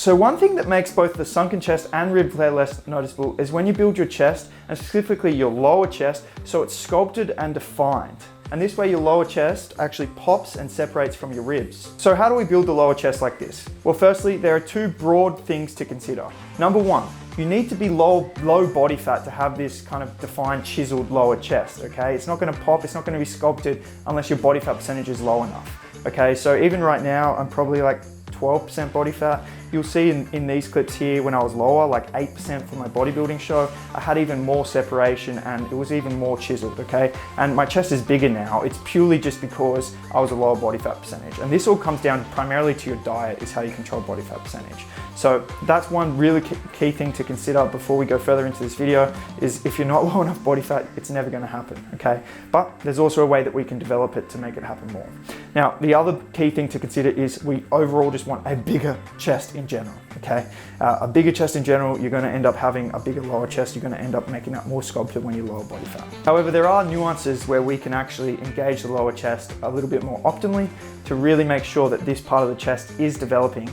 So one thing that makes both the sunken chest and rib flare less noticeable is when you build your chest, and specifically your lower chest, so it's sculpted and defined. And this way your lower chest actually pops and separates from your ribs. So how do we build the lower chest like this? Well, firstly, there are two broad things to consider. Number one, you need to be low body fat to have this kind of defined, chiseled lower chest, okay? It's not gonna pop, it's not gonna be sculpted unless your body fat percentage is low enough, okay? So even right now, I'm probably like 12% body fat. You'll see in these clips here when I was lower, like 8% for my bodybuilding show, I had even more separation and it was even more chiseled, okay? And my chest is bigger now. It's purely just because I was a lower body fat percentage. And this all comes down primarily to your diet, is how you control body fat percentage. So that's one really key thing to consider before we go further into this video, is if you're not low enough body fat, it's never gonna happen, okay? But there's also a way that we can develop it to make it happen more. Now, the other key thing to consider is we overall just want a bigger chest in general, okay? A bigger chest in general, you're gonna end up having a bigger lower chest, you're gonna end up making that more sculpted when you're lower body fat. However, there are nuances where we can actually engage the lower chest a little bit more optimally to really make sure that this part of the chest is developing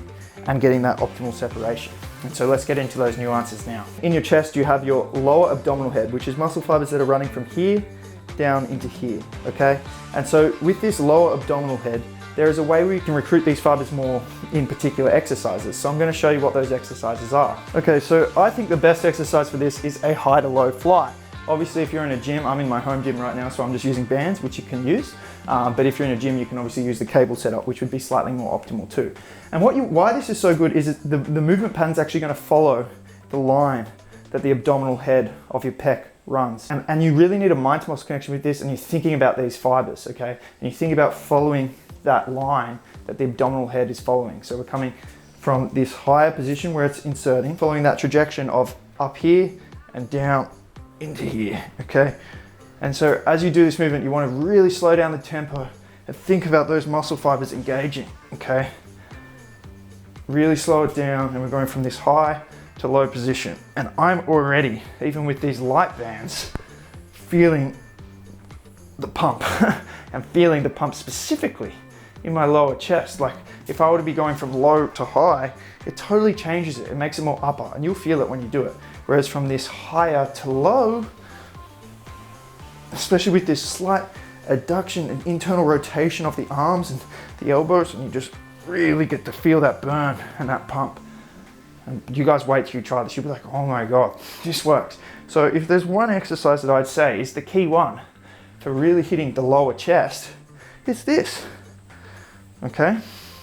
and getting that optimal separation. And so let's get into those nuances now. In your chest, you have your lower abdominal head, which is muscle fibers that are running from here down into here, okay? And so with this lower abdominal head, there is a way we can recruit these fibers more in particular exercises. So I'm gonna show you what those exercises are. Okay, so I think the best exercise for this is a high to low fly. Obviously, if you're in a gym, I'm in my home gym right now, so I'm just using bands, which you can use. But if you're in a gym, you can obviously use the cable setup, which would be slightly more optimal too. And why this is so good is the movement pattern's actually gonna follow the line that the abdominal head of your pec runs. And you really need a mind to muscle connection with this, and you're thinking about these fibers, okay? And you think about following that line that the abdominal head is following. So we're coming from this higher position where it's inserting, following that trajectory of up here and down into here, okay? And so as you do this movement, you want to really slow down the tempo and think about those muscle fibers engaging, okay? Really slow it down, and we're going from this high to low position. And I'm already, even with these light bands, feeling the pump and feeling the pump specifically in my lower chest. Like if I were to be going from low to high, it totally changes it. It makes it more upper, and you'll feel it when you do it. Whereas from this higher to low, especially with this slight adduction and internal rotation of the arms and the elbows, and you just really get to feel that burn and that pump. And you guys wait till you try this, you'll be like, oh my God, this works. So if there's one exercise that I'd say is the key one for really hitting the lower chest, it's this, okay?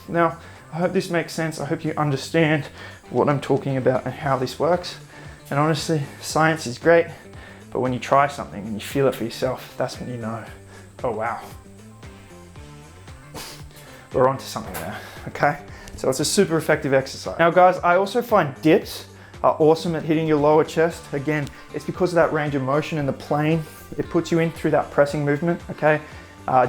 Now, I hope this makes sense. I hope you understand what I'm talking about and how this works. And honestly, science is great, but when you try something and you feel it for yourself, that's when you know, oh wow, we're onto something there, okay? So it's a super effective exercise. Now guys, I also find dips are awesome at hitting your lower chest. Again, it's because of that range of motion and the plane it puts you in through that pressing movement, okay?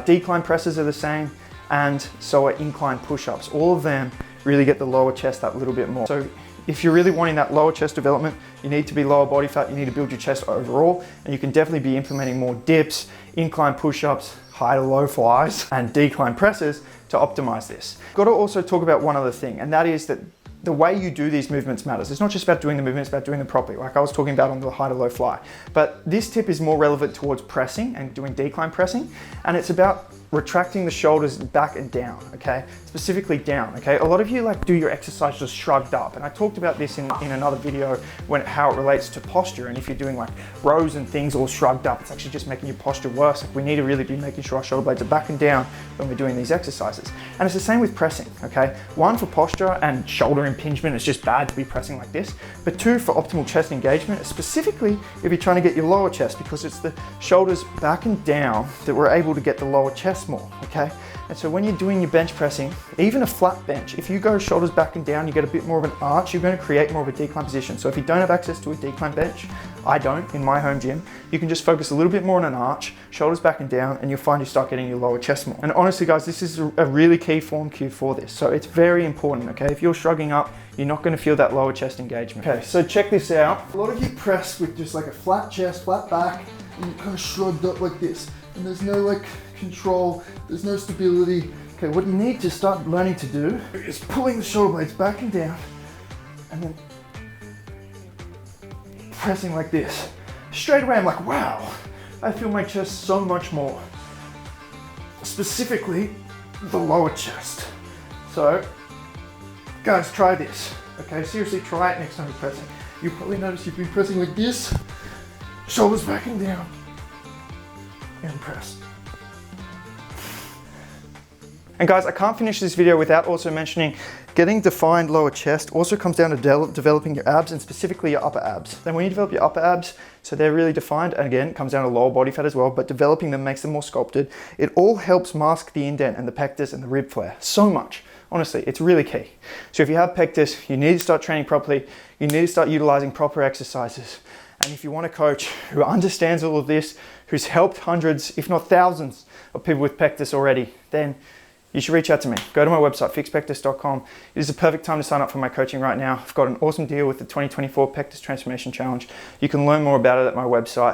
Decline presses are the same, and so are incline push-ups. All of them really get the lower chest that little bit more. So if you're really wanting that lower chest development, you need to be lower body fat, you need to build your chest overall, and you can definitely be implementing more dips, incline push-ups, high to low flies, and decline presses to optimize this. Got to also talk about one other thing, and that is that the way you do these movements matters. It's not just about doing the movements, it's about doing them properly, like I was talking about on the high to low fly. But this tip is more relevant towards pressing and doing decline pressing, and it's about retracting the shoulders back and down, okay? Specifically down, okay? A lot of you like do your exercise just shrugged up, and I talked about this in another video how it relates to posture, and if you're doing like rows and things all shrugged up, it's actually just making your posture worse. Like we need to really be making sure our shoulder blades are back and down when we're doing these exercises. And it's the same with pressing, okay? One, for posture and shoulder impingement, it's just bad to be pressing like this, but two, for optimal chest engagement, specifically if you're trying to get your lower chest, because it's the shoulders back and down that we're able to get the lower chest more, okay? And so when you're doing your bench pressing, even a flat bench, if you go shoulders back and down, you get a bit more of an arch, you're going to create more of a decline position. So if you don't have access to a decline bench, I don't in my home gym, you can just focus a little bit more on an arch, shoulders back and down, and you'll find you start getting your lower chest more. And honestly guys, this is a really key form cue for this. So it's very important, okay? If you're shrugging up, you're not going to feel that lower chest engagement. Okay, so check this out. A lot of you press with just like a flat chest, flat back, and you're kind of shrugged up like this. And there's no like control, there's no stability. Okay, what you need to start learning to do is pulling the shoulder blades back and down and then pressing like this. Straight away I'm like, wow, I feel my chest so much more. Specifically, the lower chest. So, guys, try this. Okay, seriously, try it next time you're pressing. You'll probably notice you've been pressing like this, shoulders back and down, and press. And guys, I can't finish this video without also mentioning getting defined lower chest also comes down to developing your abs, and specifically your upper abs. Then when you develop your upper abs, so they're really defined, and again, it comes down to lower body fat as well, but developing them makes them more sculpted. It all helps mask the indent and the pectus and the rib flare so much. Honestly, it's really key. So if you have pectus, you need to start training properly. You need to start utilizing proper exercises. And if you want a coach who understands all of this, who's helped hundreds, if not thousands of people with pectus already, then you should reach out to me. Go to my website, fixpectus.com. It is the perfect time to sign up for my coaching right now. I've got an awesome deal with the 2024 Pectus Transformation Challenge. You can learn more about it at my website.